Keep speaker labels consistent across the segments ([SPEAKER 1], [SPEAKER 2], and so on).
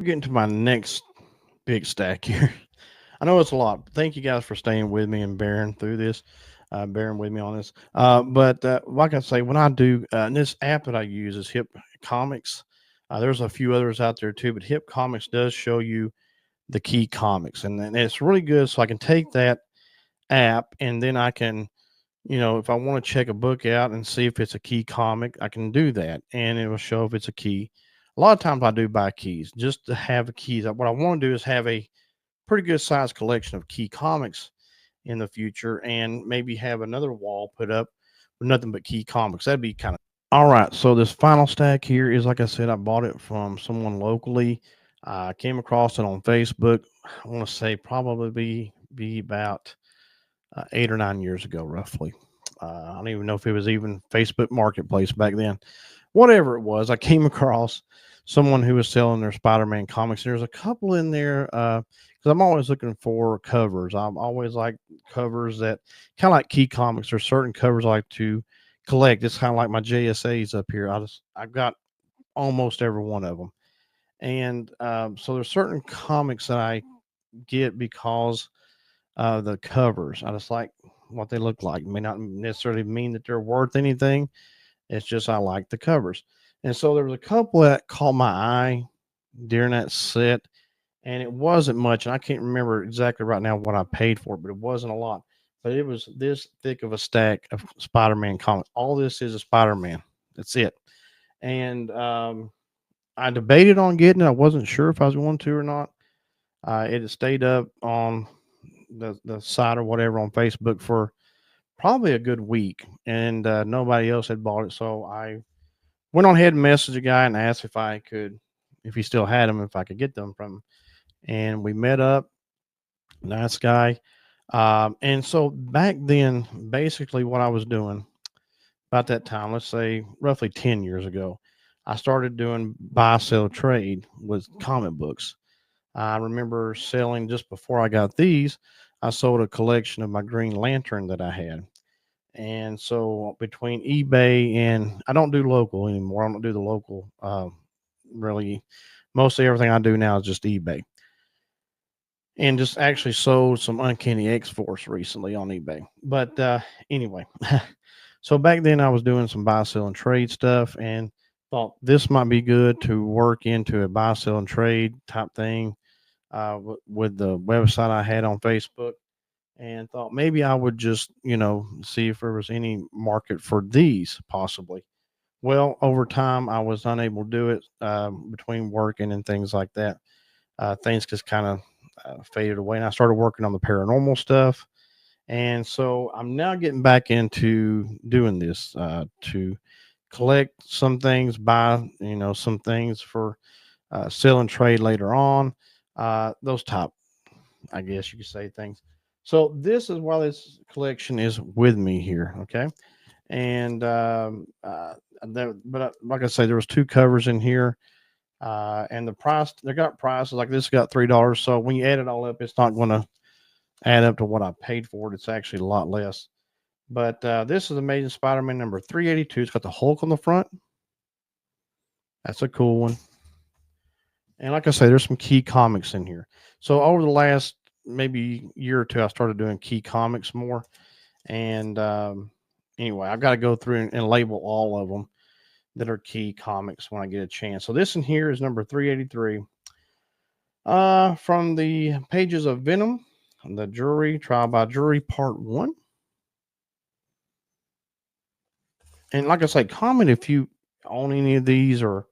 [SPEAKER 1] We're getting to my next big stack here. I know it's a lot. Thank you guys for staying with me and bearing through this, bearing with me on this. But like I say, when I do, and this app that I use is Hip Comics. There's a few others out there too, but Hip Comics does show you the key comics, and it's really good. So I can take that app and then I can, if I want to check a book out and see if it's a key comic, I can do that, and it will show if it's a key. A lot of times I do buy keys just to have keys. What I want to do is have a pretty good sized collection of key comics in the future and maybe have another wall put up with nothing but key comics. That'd be kind of all right. So this final stack here is, like I said, I bought it from someone locally. I came across it on Facebook. I want to say probably be about 8 or 9 years ago, roughly. I don't even know if it was even Facebook Marketplace back then. Whatever it was, I came across someone who was selling their Spider-Man comics. There's a couple in there because I'm always looking for covers. I'm always like covers that kind of like key comics. There's certain covers I like to collect. It's kind of like my JSAs up here. I've got almost every one of them, and so there's certain comics that I get because the covers. I just like what they look like. It may not necessarily mean that they're worth anything. It's just I like the covers. And so there was a couple that caught my eye during that set, and it wasn't much. And I can't remember exactly right now what I paid for it, but it wasn't a lot. But it was this thick of a stack of Spider-Man comics. All this is a Spider-Man. That's it. And I debated on getting it. I wasn't sure if I was going to or not. It had stayed up on the site or whatever on Facebook for probably a good week, and nobody else had bought it. So I went on ahead and messaged a guy and asked if I could, if he still had them, if I could get them from him. And we met up. Nice guy. And so back then, basically what I was doing about that time, let's say roughly 10 years ago, I started doing buy, sell, trade with comic books. I remember selling just before I got these, I sold a collection of my Green Lantern that I had. And so between eBay and I don't do local anymore. I don't do the local really. Mostly everything I do now is just eBay. And just actually sold some Uncanny X Force recently on eBay. But anyway, so back then I was doing some buy, sell, and trade stuff, and thought this might be good to work into a buy, sell, and trade type thing with the website I had on Facebook, and thought maybe I would just, see if there was any market for these possibly. Well, over time, I was unable to do it between working and things like that. Things just kind of faded away, and I started working on the paranormal stuff. And so I'm now getting back into doing this to collect some things, buy, some things for sell and trade later on. Those type, I guess you could say, things. So this is why this collection is with me here. Okay. And like I say, there was two covers in here, and the price they got prices like this got $3. So when you add it all up, it's not going to add up to what I paid for it. It's actually a lot less. But this is Amazing Spider-Man number 382. It's got the Hulk on the front. That's a cool one. And like I say, there's some key comics in here. So over the last maybe year or two, I started doing key comics more. And anyway, I've got to go through and label all of them that are key comics when I get a chance. So this in here is number 383. From the pages of Venom, the Jury, Trial by Jury, Part 1. And like I say, comment if you own any of these, or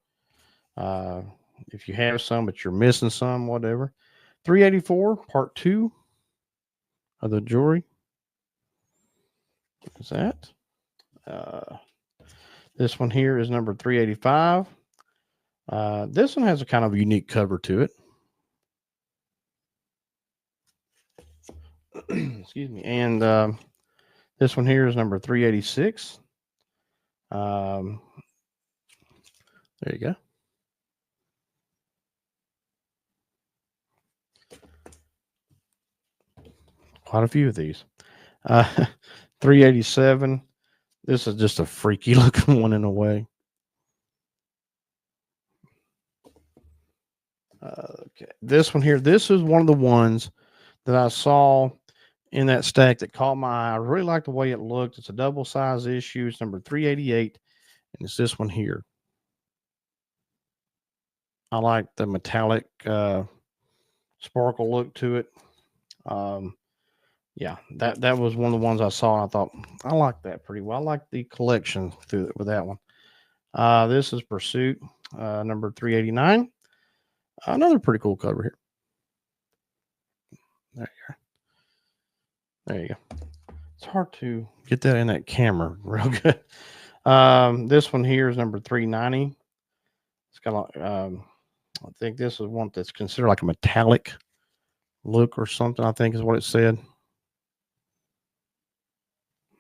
[SPEAKER 1] uh, if you have some, but you're missing some, whatever. 384, Part 2 of the Jury. What is that? Uh, this one here is number 385. This one has a kind of unique cover to it. Excuse me. And this one here is number 386. There you go. Quite a few of these. Uh, 387. This is just a freaky looking one in a way. Okay, this one here. This is one of the ones that I saw in that stack that caught my eye. I really like the way it looked. It's a double size issue. It's number 388, and it's this one here. I like the metallic sparkle look to it. Um, yeah, that was one of the ones I saw, and I thought I like that pretty well. I like the collection through it with that one. This is Pursuit, number 389. Another pretty cool cover here. There you go. There you go. It's hard to get that in that camera real good. This one here is number 390. It's got I think this is one that's considered like a metallic look or something, I think is what it said.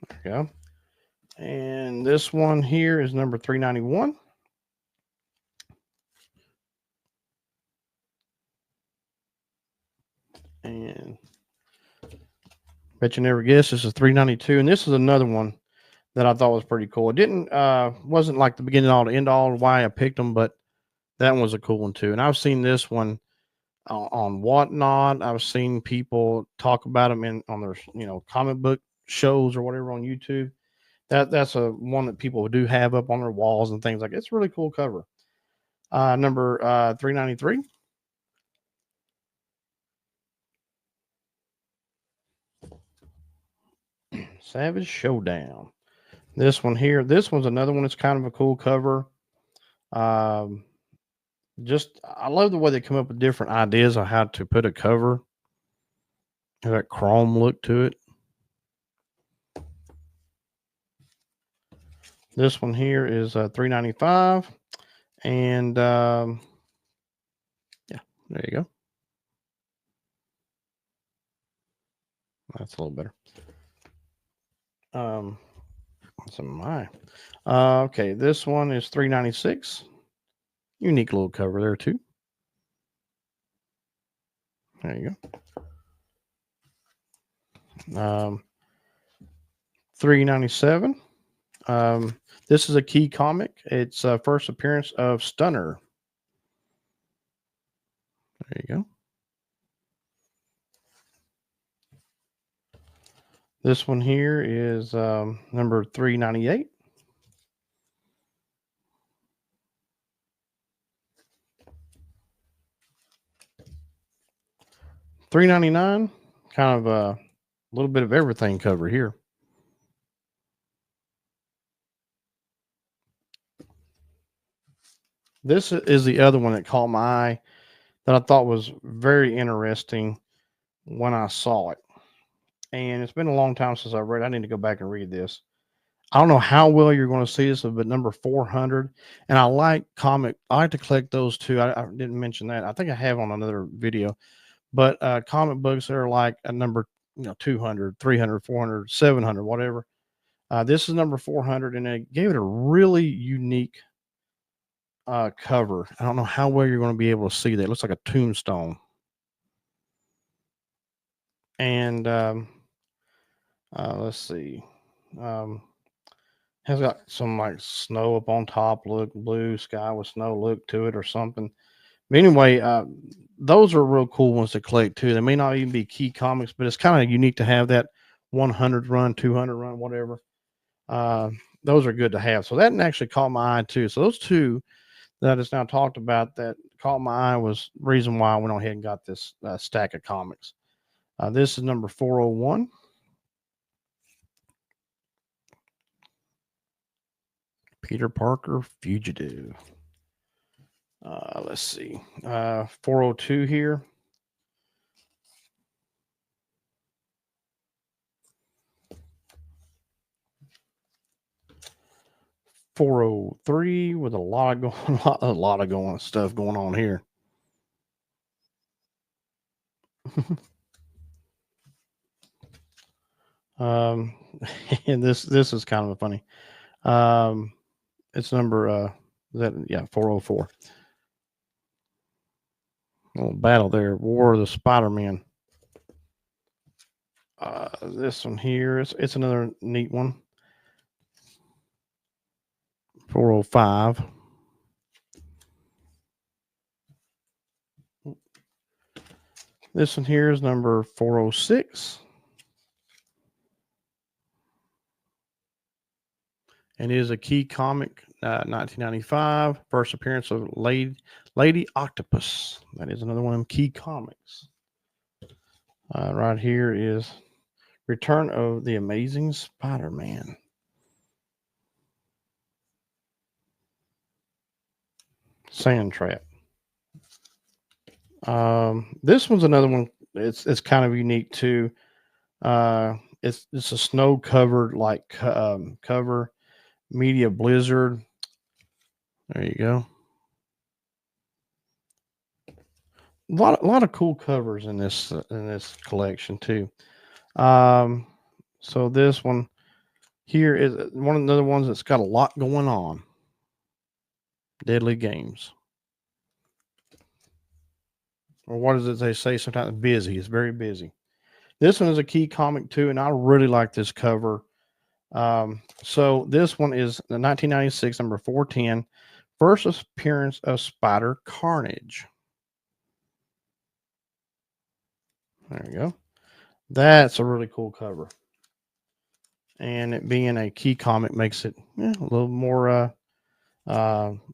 [SPEAKER 1] There you go. And this one here is number 391. And bet you never guess this is 392. And this is another one that I thought was pretty cool. It didn't wasn't like the beginning all to end all why I picked them, but that one was a cool one too. And I've seen this one on Whatnot. I've seen people talk about them on their comic book shows or whatever on YouTube. That's a one that people do have up on their walls and things like that. It's a really cool cover. Number 393. Savage Showdown. This one here. This one's another one that's kind of a cool cover. Um, just I love the way they come up with different ideas on how to put a cover. Have that chrome look to it. This one here is 395, and yeah, there you go. That's a little better. What's in my? Okay, this one is 396. Unique little cover there too. There you go. 397. This is a key comic. It's first appearance of Stunner. There you go. This one here is number 398. $3.99. Kind of a little bit of everything cover here. This is the other one that caught my eye that I thought was very interesting when I saw it. And it's been a long time since I read it. I need to go back and read this. I don't know how well you're going to see this, but number 400. And I like I like to collect those too. I didn't mention that. I think I have on another video. But comic books that are like a number 200, 300, 400, 700, whatever. This is number 400, and it gave it a really unique cover. I don't know how well you're going to be able to see that. It looks like a tombstone. And let's see. Has got some like snow up on top, look blue sky with snow look to it or something. But anyway, those are real cool ones to collect too. They may not even be key comics, but it's kind of unique to have that 100 run, 200 run, whatever. Those are good to have. So that actually caught my eye too. So those two that I just now talked about that caught my eye was the reason why I went ahead and got this stack of comics. This is number 401. Peter Parker Fugitive. Let's see. 402 here. 403 with a lot of stuff going on here. And this is kind of funny. It's number 404. Little battle there, War of the Spider-Man. This one here it's another neat one. 405. This one here is number 406. And is a key comic, 1995, first appearance of Lady Octopus. That is another one of them key comics. Right here is Return of the Amazing Spider-Man. Sand Trap. This one's another one. It's kind of unique too. It's a snow covered cover, media blizzard. There you go. A lot of cool covers in this collection too. So this one here is one of the other ones that's got a lot going on. Deadly Games. Or what does it they say? Sometimes busy. It's very busy. This one is a key comic too, and I really like this cover. So this one is the 1996 number 410, first appearance of Spider Carnage. There you go. That's a really cool cover. And it being a key comic makes it a little more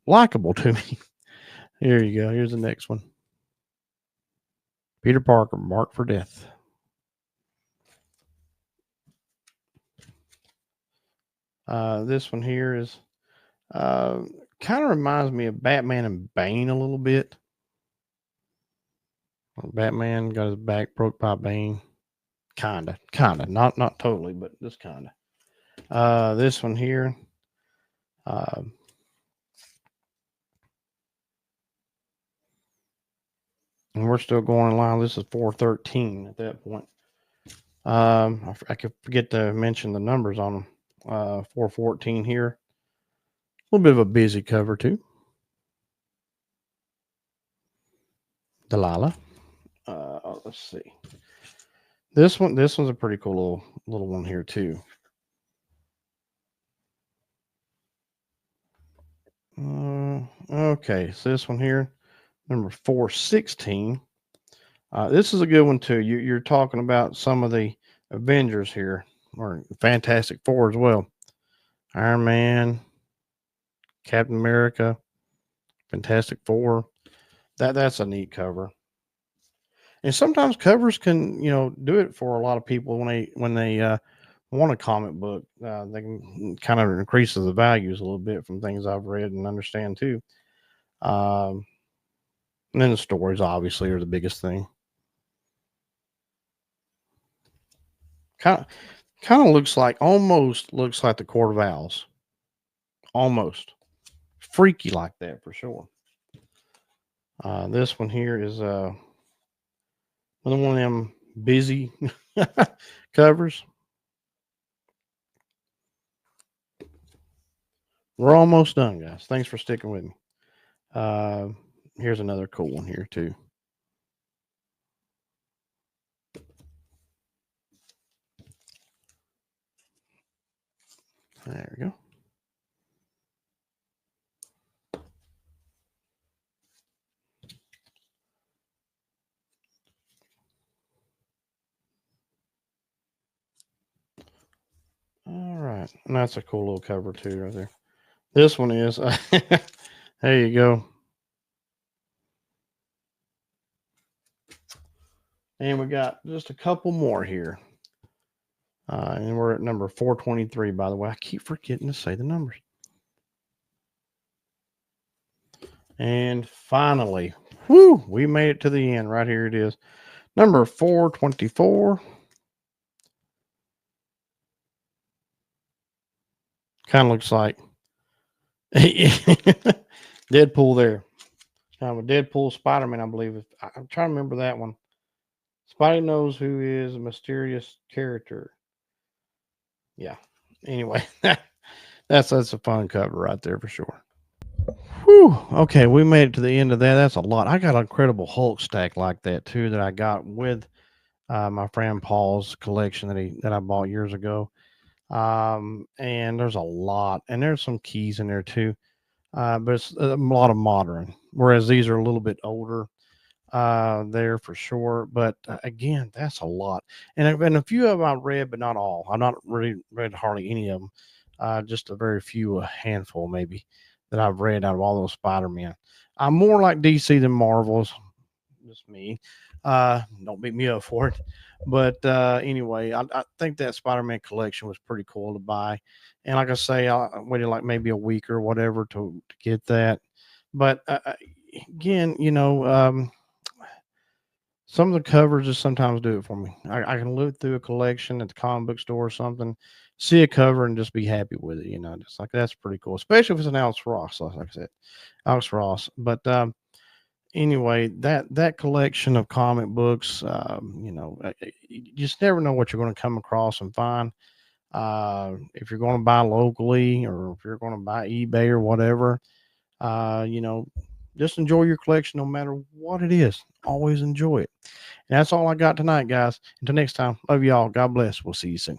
[SPEAKER 1] likable to me. Here you go. Here's the next one. Peter Parker, Marked for Death. This one here is kind of reminds me of Batman and Bane a little bit. Batman got his back broke by Bane. Kinda, not totally, but just kinda. This one here, and we're still going in line. This is 413 at that point. I could forget to mention the numbers on them. 414 here. A little bit of a busy cover too. Delilah. Let's see. This one's a pretty cool little one here too. Okay, so this one here, number 416. This is a good one too. You're talking about some of the Avengers here, or Fantastic Four as well. Iron Man, Captain America, Fantastic Four. That's a neat cover. And sometimes covers can do it for a lot of people when they want a comic book. They can kind of increases the values a little bit from things I've read and understand too. And then the stories obviously are the biggest thing. Kind of almost looks like the Court of Owls. Almost freaky like that for sure. This one here is another one of them busy covers. We're almost done, guys. Thanks for sticking with me. Here's another cool one here too. There we go. All right. And that's a cool little cover too right there. This one is there you go. And we got just a couple more here. And we're at number 423, by the way. I keep forgetting to say the numbers. And finally, we made it to the end. Right here it is. Number 424. Kind of looks like Deadpool there. Kind of a Deadpool Spider-Man, I believe. I'm trying to remember that one. Spidey knows who is a mysterious character. Yeah. Anyway, that's a fun cover right there for sure. Whew. Okay, we made it to the end of that. That's a lot. I got an Incredible Hulk stack like that too that I got with my friend Paul's collection that I bought years ago. And there's a lot, and there's some keys in there too. But it's a lot of modern, whereas these are a little bit older. there for sure. But again, that's a lot. And a few of them I read, but not all. I've not really read hardly any of them. Just a very few, a handful maybe that I've read out of all those Spider-Man. I'm more like DC than Marvels. Just me. Don't beat me up for it. But anyway, I think that Spider-Man collection was pretty cool to buy. And like I say, I waited like maybe a week or whatever to get that. But again, some of the covers just sometimes do it for me. I can look through a collection at the comic book store or something, see a cover and just be happy with it. Just like that's pretty cool, especially if it's an Alex Ross, like I said, Alex Ross. But anyway, that collection of comic books, you just never know what you're going to come across and find. If you're going to buy locally or if you're going to buy eBay or whatever, uh, you know, just enjoy your collection no matter what it is. Always enjoy it. And that's all I got tonight, guys. Until next time, love y'all. God bless. We'll see you soon.